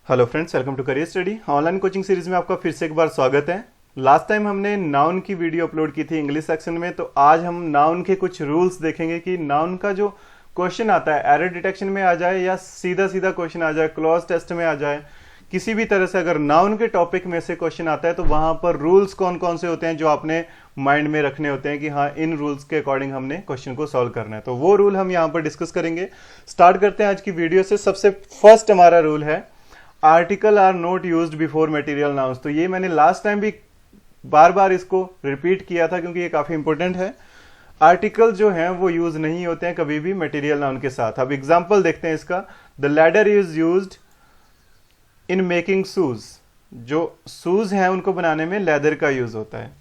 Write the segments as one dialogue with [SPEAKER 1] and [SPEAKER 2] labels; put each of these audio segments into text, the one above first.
[SPEAKER 1] Hello friends, welcome to career study online coaching series में आपका फिर से एक बार स्वागत है। लास्ट टाइम हमने नाउन की वीडियो अपलोड की थी इंग्लिश सेक्शन में, तो आज हम नाउन के कुछ रूल्स देखेंगे कि नाउन का जो क्वेश्चन आता है एरर डिटेक्शन में आ जाए या सीधा सीधा क्वेश्चन आ जाए, क्लॉज टेस्ट में आ जाए, किसी भी तरह से अगर नाउन के टॉपिक में से क्वेश्चन आता है तो वहां पर रूल्स कौन कौन से होते हैं जो आपने माइंड में रखने होते हैं कि हाँ इन रूल्स के अकॉर्डिंग हमने क्वेश्चन को सॉल्व करना है। तो वो रूल हम यहाँ पर डिस्कस करेंगे। स्टार्ट करते हैं आज की वीडियो से। सबसे फर्स्ट हमारा रूल है article are not used before material nouns. तो ये मैंने लास्ट टाइम भी बार बार इसको रिपीट किया था क्योंकि ये काफी इंपॉर्टेंट है। आर्टिकल जो है वो यूज नहीं होते हैं कभी भी मटेरियल नाउन के साथ। अब एग्जांपल देखते हैं इसका। The ladder is used in making shoes. जो शूज हैं उनको बनाने में लेदर का यूज होता है।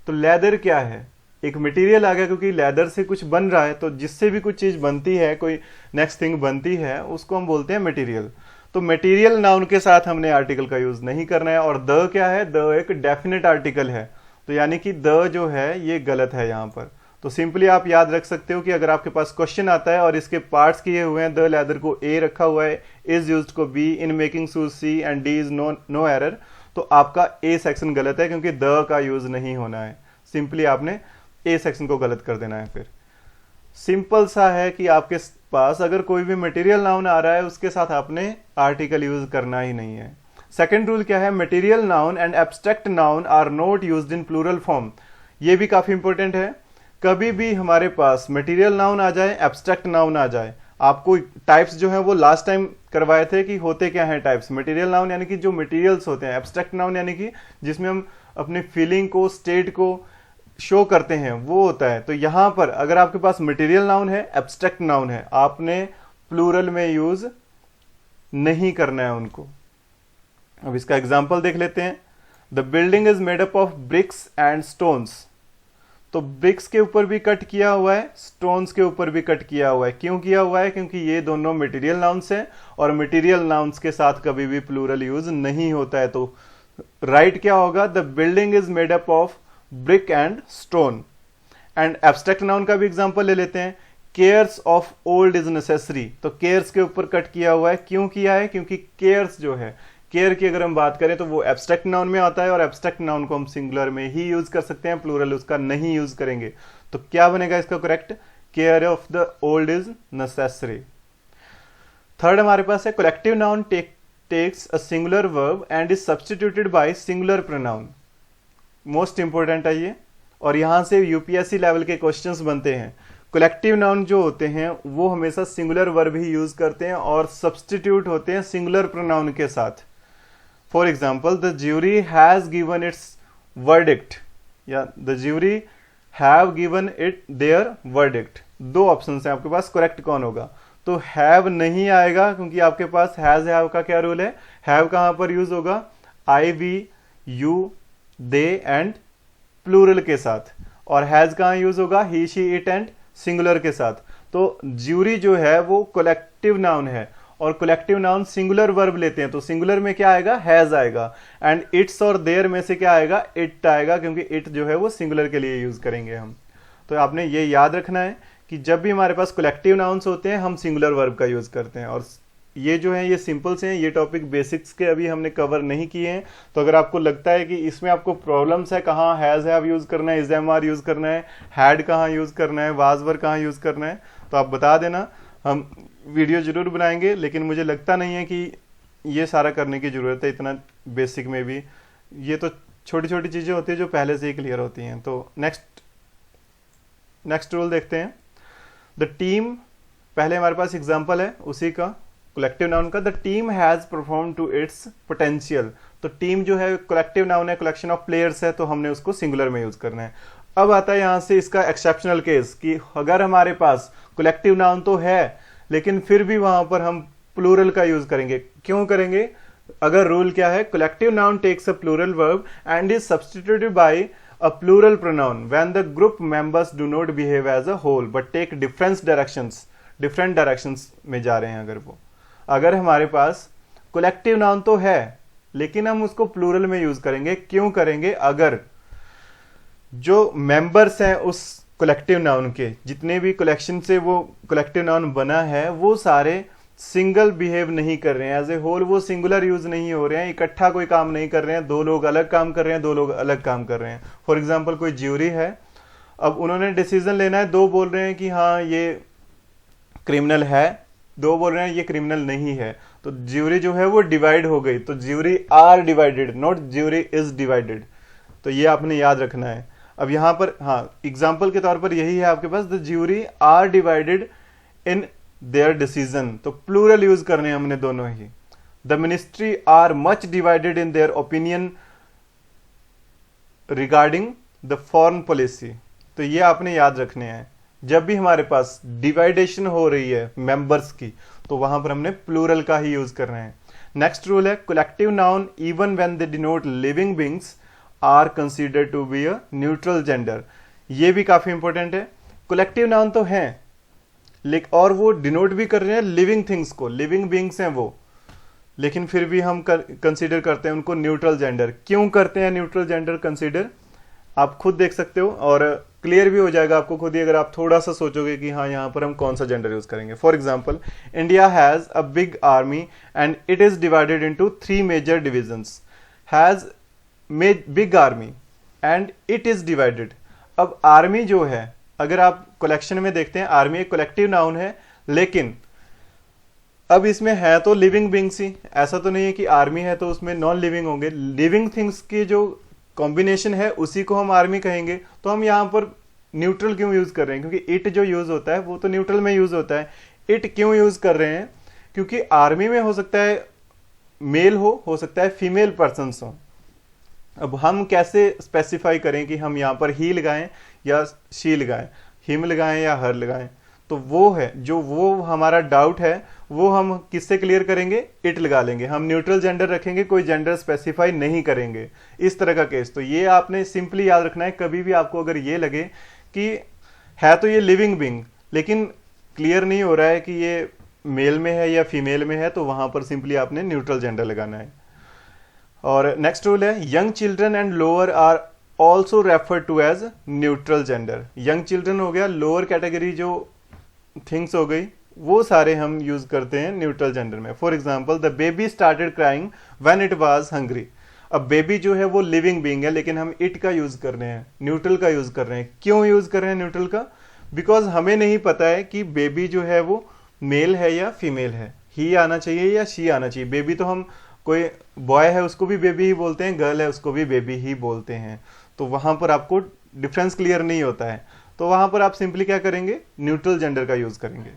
[SPEAKER 1] तो लेदर क्या है? एक मटेरियल आ गया, क्योंकि लेदर से कुछ बन रहा है तो जिससे भी कुछ चीज बनती है, कोई नेक्स्ट थिंग बनती है, उसको हम बोलते हैं मटेरियल। तो मटेरियल नाउन के साथ हमने आर्टिकल का यूज नहीं करना है। और द क्या है? द एक डेफिनेट आर्टिकल है, तो यानी कि द जो है ये गलत है यहां पर। तो सिंपली आप याद रख सकते हो कि अगर आपके पास क्वेश्चन आता है और इसके पार्ट्स किए हुए हैं, द लेदर को ए रखा हुआ है, इज यूज्ड को B, in making shoes C and D is no error, तो आपका ए सेक्शन गलत है क्योंकि द का यूज नहीं होना है। सिंपली आपने ए सेक्शन को गलत कर देना है। फिर सिंपल सा है कि आपके पास अगर कोई भी मटेरियल नाउन आ रहा है उसके साथ आपने आर्टिकल यूज करना ही नहीं है। सेकंड रूल क्या है? Material noun and abstract noun are not used in plural form. ये भी काफी इंपॉर्टेंट है। कभी भी हमारे पास मटेरियल नाउन आ जाए, एब्स्ट्रैक्ट नाउन आ जाए, आपको टाइप्स जो है वो लास्ट टाइम करवाए थे कि होते क्या है टाइप्स। मटेरियल नाउन यानी कि जो मटेरियल्स होते हैं, एब्स्ट्रैक्ट नाउन यानी कि जिसमें हम अपने फीलिंग को, स्टेट को शो करते हैं, वो होता है। तो यहां पर अगर आपके पास मटेरियल नाउन है, एब्स्ट्रैक्ट नाउन है, आपने प्लूरल में यूज नहीं करना है उनको। अब इसका एग्जांपल देख लेते हैं। The building is made up of BRICS and stones. तो ब्रिक्स के ऊपर भी कट किया हुआ है, स्टोन्स के ऊपर भी कट किया हुआ है। क्यों किया हुआ है? क्योंकि ये दोनों मटेरियल नाउन्स हैं और मटेरियल नाउन्स के साथ कभी भी प्लूरल यूज नहीं होता है। तो राइट क्या होगा? The building is made up of brick and stone. And abstract noun का भी एग्जांपल ले लेते हैं। Cares of old is necessary. तो केयर्स के ऊपर कट किया हुआ है। क्यों किया है? क्योंकि केयर्स जो है, केयर की अगर हम बात करें तो वो एब्स्ट्रैक्ट नाउन में आता है और एब्स्ट्रैक्ट नाउन को हम सिंगुलर में ही यूज कर सकते हैं, प्लूरल उसका नहीं यूज करेंगे। तो क्या बनेगा इसका correct? Care of the old is necessary. Third हमारे पास है collective noun takes a singular verb and is substituted by singular pronoun. Most important है ये, और यहां से यूपीएससी लेवल के क्वेश्चंस बनते हैं। कलेक्टिव नाउन जो होते हैं वो हमेशा सिंगुलर वर्ब ही यूज करते हैं और सब्स्टिट्यूट होते हैं सिंगुलर प्रोनाउन के साथ। For example, the jury has given its verdict या the jury have given it their verdict. दो ऑप्शन है आपके पास, करेक्ट कौन होगा? तो हैव नहीं आएगा क्योंकि आपके पास हैज हैव का क्या रूल है? हैव कहां पर यूज होगा? I, we, you, they and plural के साथ। और हैज कहां यूज होगा? He, she, it and singular के साथ। तो ज्यूरी जो है वो कलेक्टिव नाउन है और कलेक्टिव नाउन सिंगुलर वर्ब लेते हैं, तो सिंगुलर में क्या आएगा? हैज आएगा। एंड इट्स और देयर में से क्या आएगा? इट आएगा, क्योंकि इट जो है वो सिंगुलर के लिए यूज करेंगे हम। तो आपने ये याद रखना है कि जब भी हमारे पास कलेक्टिव नाउन्स होते हैं हम सिंगुलर वर्ब का यूज करते हैं। और ये जो है ये सिंपल से हैं, ये टॉपिक बेसिक्स के अभी हमने कवर नहीं किए हैं। तो अगर आपको लगता है कि इसमें आपको प्रॉब्लम्स है, कहाँ हैज हैव यूज करना है, इज एम आर यूज करना है, हैड कहाँ यूज करना है, वाज वर कहाँ यूज करना है, तो आप बता देना, हम वीडियो जरूर बनाएंगे। लेकिन मुझे लगता नहीं है कि ये सारा करने की जरूरत है इतना बेसिक में भी। ये तो छोटी छोटी चीजें होती है जो पहले से ही क्लियर होती हैं। तो नेक्स्ट रूल देखते हैं। द टीम, पहले हमारे पास एग्जाम्पल है उसी का, कलेक्टिव नाउन का। The team has perform to its potential. तो टीम जो है कलेक्टिव नाउन है, कलेक्शन ऑफ प्लेयर्स है, तो हमने उसको सिंगुलर में यूज करना है। अब आता है यहां से इसका एक्सेप्शनल केस कि अगर हमारे पास कलेक्टिव नाउन तो है लेकिन फिर भी वहां पर हम प्लूरल का यूज करेंगे। क्यों करेंगे? अगर रूल क्या है? Collective noun takes a plural verb and is substituted by a plural pronoun when the group members do not behave as a whole but take different directions में जा रहे हैं। अगर हमारे पास कलेक्टिव नाउन तो है लेकिन हम उसको प्लूरल में यूज करेंगे। क्यों करेंगे? अगर जो मेंबर्स हैं उस कलेक्टिव नाउन के, जितने भी कलेक्शन से वो कलेक्टिव नाउन बना है, वो सारे सिंगल बिहेव नहीं कर रहे हैं, एज ए होल वो सिंगुलर यूज नहीं हो रहे हैं, इकट्ठा कोई काम नहीं कर रहे हैं, दो लोग अलग काम कर रहे हैं, दो लोग अलग काम कर रहे हैं। फॉर एग्जाम्पल कोई ज्यूरी है, अब उन्होंने डिसीजन लेना है, दो बोल रहे हैं कि हाँ ये क्रिमिनल है, दो बोल रहे हैं ये क्रिमिनल नहीं है, तो ज्यूरी जो है वो डिवाइड हो गई। तो jury are divided, not jury is divided. तो ये आपने याद रखना है। अब यहां पर हाँ एग्जाम्पल के तौर पर यही है आपके पास, the jury are divided in their decision, तो प्लूरल यूज करने हैं हमने दोनों ही। The ministry are much divided in their opinion regarding the foreign policy. तो ये आपने याद रखने हैं, जब भी हमारे पास डिवाइडेशन हो रही है मेंबर्स की, तो वहां पर हमने प्लूरल का ही यूज कर रहे हैं। नेक्स्ट रूल है collective noun even when they denote living beings are considered to be a neutral gender. ये भी काफी इंपॉर्टेंट है। कलेक्टिव नाउन तो है लेकिन और वो डिनोट भी कर रहे हैं लिविंग थिंग्स को, लिविंग बीइंग्स हैं वो, लेकिन फिर भी हम कंसीडर करते हैं उनको न्यूट्रल जेंडर। क्यों करते हैं न्यूट्रल जेंडर कंसीडर, आप खुद देख सकते हो और क्लियर भी हो जाएगा आपको खुद ही अगर आप थोड़ा सा सोचोगे कि हाँ यहाँ पर हम कौन सा जेंडर यूज करेंगे। For example India has a big army and it is divided into 3 major divisions. Has big army and it is divided. अब आर्मी जो है, अगर आप कलेक्शन में देखते हैं आर्मी एक कलेक्टिव नाउन है, लेकिन अब इसमें है तो लिविंग बींग्स ही, ऐसा तो नहीं है कि आर्मी है तो उसमें नॉन लिविंग होंगे। लिविंग थिंग्स की जो कॉम्बिनेशन है उसी को हम आर्मी कहेंगे। तो हम यहाँ पर न्यूट्रल क्यों यूज कर रहे हैं, क्योंकि इट जो यूज होता है वो तो न्यूट्रल में यूज होता है। इट क्यों यूज कर रहे हैं, क्योंकि आर्मी में हो सकता है मेल हो सकता है फीमेल पर्सन हो। अब हम कैसे स्पेसिफाई करें कि हम यहाँ पर ही लगाएं या शी लगाएं, हिम लगाएं या हर लगाएं, तो वो है जो वो हमारा डाउट है वो हम किससे क्लियर करेंगे, इट लगा लेंगे। हम न्यूट्रल जेंडर रखेंगे, कोई जेंडर स्पेसिफाई नहीं करेंगे, इस तरह का केस। तो ये आपने सिंपली याद रखना है। कभी भी आपको अगर ये लगे कि है तो ये लिविंग बीइंग लेकिन क्लियर नहीं हो रहा है कि ये मेल में है या फीमेल में है, तो वहां पर सिंपली आपने न्यूट्रल जेंडर लगाना है। और नेक्स्ट रूल है young children and lower are also refer to as neutral gender. Young children हो गया, लोअर कैटेगरी जो थिंग्स हो गई, वो सारे हम यूज करते हैं न्यूट्रल जेंडर में। For example the baby started crying when it was hungry. अब बेबी जो है वो लिविंग बीइंग है, लेकिन हम इट का यूज कर रहे हैं, न्यूट्रल का यूज कर रहे हैं। क्यों यूज कर रहे हैं न्यूट्रल का, बिकॉज हमें नहीं पता है कि बेबी जो है वो मेल है या फीमेल है, ही आना चाहिए या शी आना चाहिए। बेबी तो हम कोई बॉय है उसको भी बेबी ही बोलते हैं, गर्ल है उसको भी बेबी ही बोलते हैं, तो वहां पर आपको डिफरेंस क्लियर नहीं होता है। तो वहां पर आप सिंपली क्या करेंगे, न्यूट्रल जेंडर का यूज करेंगे।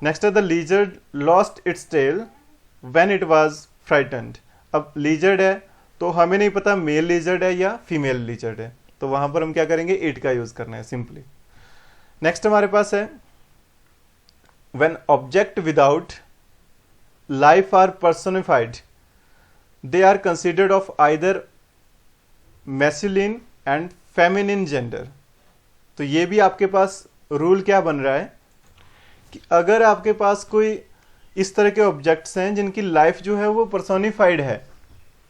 [SPEAKER 1] नेक्स्ट है the lizard lost its tail when it was frightened. अब लीजर्ड है तो हमें नहीं पता मेल लीजर्ड है या फीमेल लीजर्ड है, तो वहां पर हम क्या करेंगे, इट का यूज करना है सिंपली। नेक्स्ट हमारे पास है when object without life are personified they are considered of either masculine and feminine gender. तो ये भी आपके पास रूल क्या बन रहा है कि अगर आपके पास कोई इस तरह के ऑब्जेक्ट्स हैं जिनकी लाइफ जो है वो पर्सोनिफाइड है,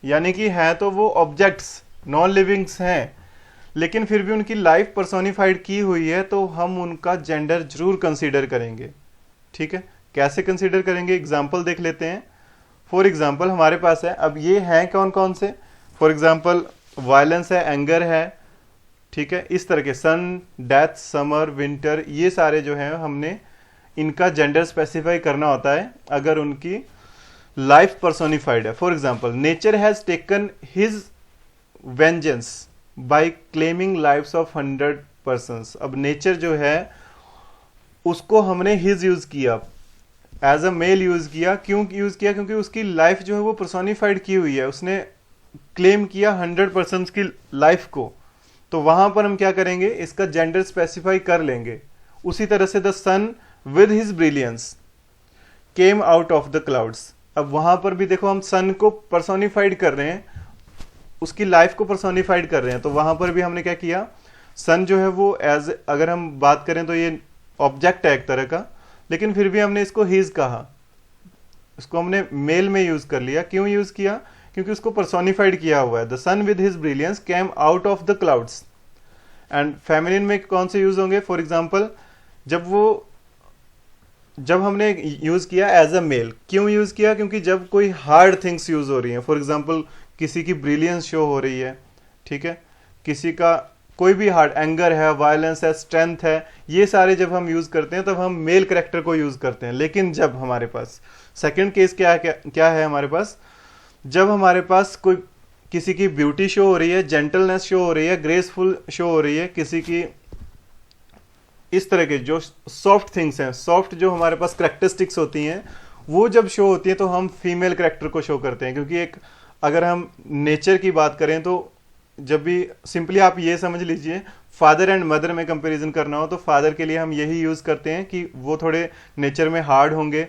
[SPEAKER 1] यानी कि हैं तो वो ऑब्जेक्ट्स नॉन लिविंग्स हैं, लेकिन फिर भी उनकी लाइफ पर्सोनिफाइड की हुई है, तो हम उनका जेंडर जरूर कंसीडर करेंगे। ठीक है, कैसे कंसीडर करेंगे, एग्जाम्पल देख लेते हैं। फॉर एग्जाम्पल हमारे पास है, अब ये हैं कौन कौन से, फॉर एग्जाम्पल वायलेंस है, एंगर है, ठीक है, इस तरह के सन, डेथ, समर, विंटर, ये सारे जो हैं हमने इनका जेंडर स्पेसिफाई करना होता है अगर उनकी लाइफ पर्सोनिफाइड है। For example nature has taken his vengeance by claiming lives of 100 persons. अब नेचर जो है उसको हमने हिज यूज किया, एज अ मेल यूज किया। क्यों यूज किया, क्योंकि उसकी लाइफ जो है वो पर्सोनिफाइड की हुई है, उसने क्लेम किया 100 पर्सन्स की लाइफ को, तो वहां पर हम क्या करेंगे, इसका जेंडर स्पेसिफाई कर लेंगे। उसी तरह से the sun with his brilliance came out of the clouds. अब वहां पर भी देखो हम सन को पर्सोनिफाइड कर रहे हैं, उसकी लाइफ को पर्सोनिफाइड कर रहे हैं, तो वहां पर भी हमने क्या किया, सन जो है वो एज, अगर हम बात करें तो ये ऑब्जेक्ट है एक तरह का, लेकिन फिर भी हमने इसको हिज कहा, इसको हमने मेल में यूज कर लिया। क्यों यूज किया, क्योंकि उसको पर्सोनिफाइड किया हुआ है। The sun with his brilliance came out of the clouds. And feminine में कौन से यूज होंगे, फॉर एग्जाम्पल जब वो जब हमने यूज किया एज अ मेल, क्यों यूज किया? क्योंकि जब कोई हार्ड थिंग्स यूज हो रही हैं, फॉर एग्जांपल किसी की ब्रिलियंस शो हो रही है, ठीक है, किसी का कोई भी हार्ड, एंगर है, वायलेंस है, स्ट्रेंथ है, ये सारे जब हम यूज करते हैं तब हम मेल करेक्टर को यूज करते हैं। लेकिन जब हमारे पास सेकंड केस क्या है हमारे पास, जब हमारे पास कोई किसी की ब्यूटी शो हो रही है, जेंटलनेस शो हो रही है, ग्रेसफुल शो हो रही है, किसी की इस तरह के जो सॉफ्ट थिंग्स हैं, सॉफ्ट जो हमारे पास करेक्टरिस्टिक्स होती हैं, वो जब शो होती है तो हम फीमेल करेक्टर को शो करते हैं। क्योंकि एक अगर हम नेचर की बात करें तो जब भी सिंपली आप ये समझ लीजिए, फादर एंड मदर में कंपैरिजन करना हो तो फादर के लिए हम यही यूज करते हैं कि वो थोड़े नेचर में हार्ड होंगे,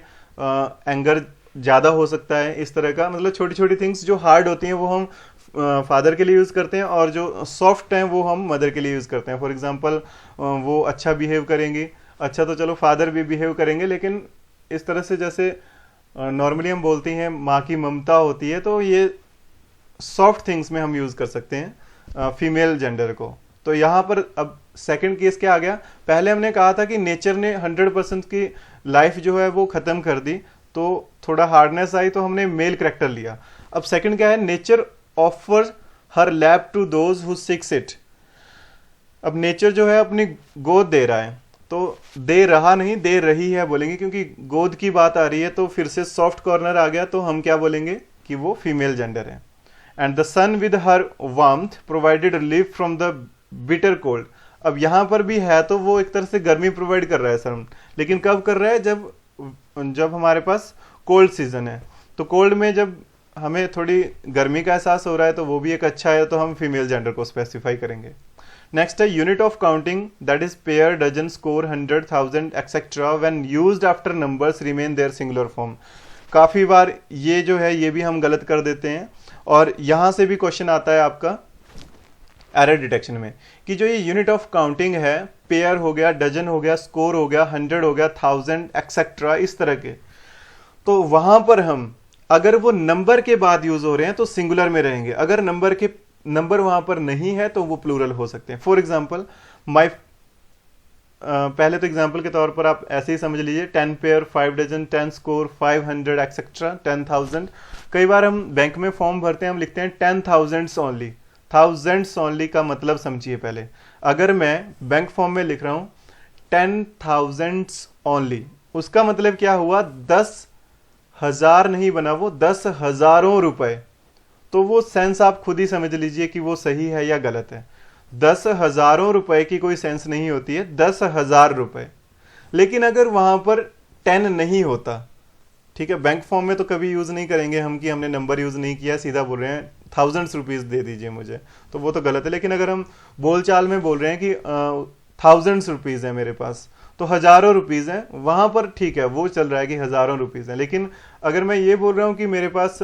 [SPEAKER 1] एंगर ज़्यादा हो सकता है, इस तरह का, मतलब छोटी छोटी थिंग्स जो हार्ड होती हैं वो हम फादर के लिए यूज़ करते हैं, और जो सॉफ्ट हैं वो हम मदर के लिए यूज़ करते हैं। फॉर एग्जांपल वो अच्छा बिहेव करेंगी, अच्छा तो चलो फादर भी बिहेव करेंगे, लेकिन इस तरह से जैसे नॉर्मली हम बोलते हैं माँ की ममता होती है, तो ये सॉफ्ट थिंग्स में हम यूज़ कर सकते हैं फीमेल जेंडर को। तो यहाँ पर अब सेकंड केस क्या आ गया, पहले हमने कहा था कि नेचर ने 100% की लाइफ जो है वो ख़त्म कर दी, तो थोड़ा हार्डनेस आई तो हमने मेल करेक्टर लिया। अब सेकंड क्या है, nature offer her lap to those who seeks it. अब नेचर जो है अपनी गोद दे रहा है, तो दे रहा नहीं, दे रही है बोलेंगे, क्योंकि गोद की बात आ रही है तो फिर से सॉफ्ट कॉर्नर आ गया, तो हम क्या बोलेंगे कि वो फीमेल जेंडर है। And the sun with her warmth provided relief from the bitter cold. अब यहाँ पर भी है तो वो एक तरह से गर्मी प्रोवाइड कर रहा है सन, लेकिन कब कर रहा है, जब हमारे पास कोल्ड सीजन है। तो कोल्ड में जब हमें थोड़ी गर्मी का एहसास हो रहा है तो वो भी एक अच्छा है, तो हम फीमेल जेंडर को स्पेसिफाई करेंगे। नेक्स्ट है unit of counting, that is pair, dozen, score, 100, 1000 etcetera when used after numbers remain their singular form. काफ़ी बार ये जो है ये भी हम गलत कर देते हैं, और यहाँ से भी क्वेश्चन आता है आपका एरर डिटेक्शन में कि जो ये यूनिट ऑफ काउंटिंग है, पेयर हो गया, डजन हो गया, स्कोर हो गया, 100 हो गया, 1000 एक्सेट्रा, इस तरह के, तो वहां पर हम अगर वो नंबर के बाद यूज हो रहे हैं तो सिंगुलर में रहेंगे, अगर नंबर वहां पर नहीं है तो वो प्लूरल हो सकते हैं। फॉर एग्जाम्पल पहले तो एग्जाम्पल के तौर पर आप ऐसे ही समझ लीजिए, 10 पेयर, 5 डजन, 10 स्कोर, 500 एक्सेट्रा, 10,000। कई बार हम बैंक में फॉर्म भरते हैं, हम लिखते हैं 10,000 ओनली। थाउजेंड्स ओनली का मतलब समझिए पहले, अगर मैं बैंक फॉर्म में लिख रहा हूं 10,000 ओनली, उसका मतलब क्या हुआ, 10,000 नहीं बना, वो 10,000 रुपए। तो वो सेंस आप खुद ही समझ लीजिए कि वो सही है या गलत है। 10,000 रुपए की कोई सेंस नहीं होती है, 10,000 रुपए। लेकिन अगर वहां पर 10 नहीं होता, ठीक है, बैंक फॉर्म में तो कभी यूज नहीं करेंगे हम कि हमने नंबर यूज नहीं किया, सीधा बोल रहे हैं 1000 रुपीज दे दीजिए मुझे, तो वो तो गलत है। लेकिन अगर हम बोलचाल में बोल रहे हैं कि 1000 रुपीज है मेरे पास, तो हजारों रुपीज हैं, वहां पर ठीक है, वो चल रहा है कि हजारों रुपीज हैं। लेकिन अगर मैं ये बोल रहा हूं कि मेरे पास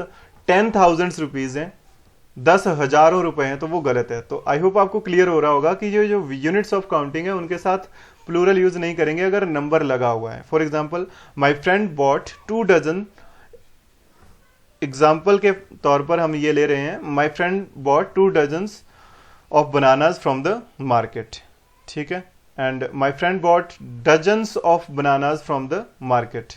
[SPEAKER 1] 10,000 रुपीज हैं, 10,000 रुपए हैं, तो वो गलत है। तो आई होप आपको क्लियर हो रहा होगा कि जो यूनिट्स ऑफ काउंटिंग है उनके साथ प्लूरल यूज नहीं करेंगे अगर नंबर लगा हुआ है। For example, my friend bought 2 dozen, example के तौर पर हम ये ले रहे हैं, my friend bought 2 dozen of bananas from the market, ठीक है, and my friend bought dozens of bananas from the market.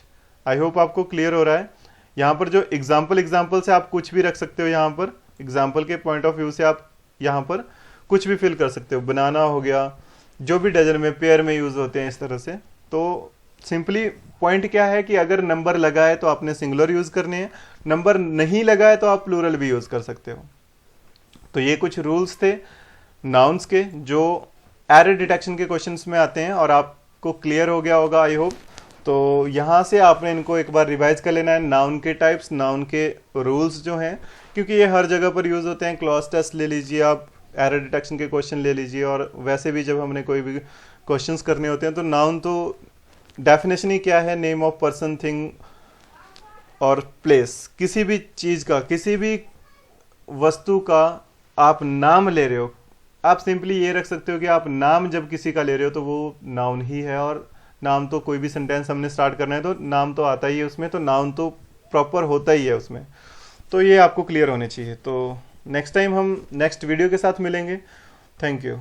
[SPEAKER 1] I hope आपको क्लियर हो रहा है। यहाँ पर जो एग्जाम्पल से आप कुछ भी रख सकते हो, यहाँ पर एग्जाम्पल के पॉइंट ऑफ व्यू से आप यहाँ पर कुछ भी फिल कर सकते हो, बनाना हो गया, जो भी डजन में, पेयर में यूज होते हैं, इस तरह से। तो सिंपली पॉइंट क्या है कि अगर नंबर लगा है तो आपने सिंगुलर यूज करने हैं, नंबर नहीं लगा है तो आप प्लूरल भी यूज कर सकते हो। तो ये कुछ रूल्स थे नाउन्स के जो एरर डिटेक्शन के क्वेश्चंस में आते हैं, और आपको क्लियर हो गया होगा आई होप। तो यहाँ से आपने इनको एक बार रिवाइज कर लेना है, नाउन के टाइप्स, नाउन के रूल्स जो हैं, क्योंकि ये हर जगह पर यूज होते हैं। क्लॉज टेस्ट ले लीजिए आप, एरर डिटेक्शन के क्वेश्चन ले लीजिए, और वैसे भी जब हमने कोई भी क्वेश्चंस करने होते हैं तो नाउन तो डेफिनेशन ही क्या है, नेम ऑफ पर्सन, थिंग और प्लेस, किसी भी चीज़ का, किसी भी वस्तु का आप नाम ले रहे हो, आप सिंपली ये रख सकते हो कि आप नाम जब किसी का ले रहे हो तो वो नाउन ही है। और नाम तो कोई भी सेंटेंस हमने स्टार्ट करना है तो नाम तो आता ही है उसमें, तो नाउन तो प्रॉपर होता ही है उसमें। तो ये आपको क्लियर होने चाहिए। तो नेक्स्ट टाइम हम नेक्स्ट वीडियो के साथ मिलेंगे। Thank you.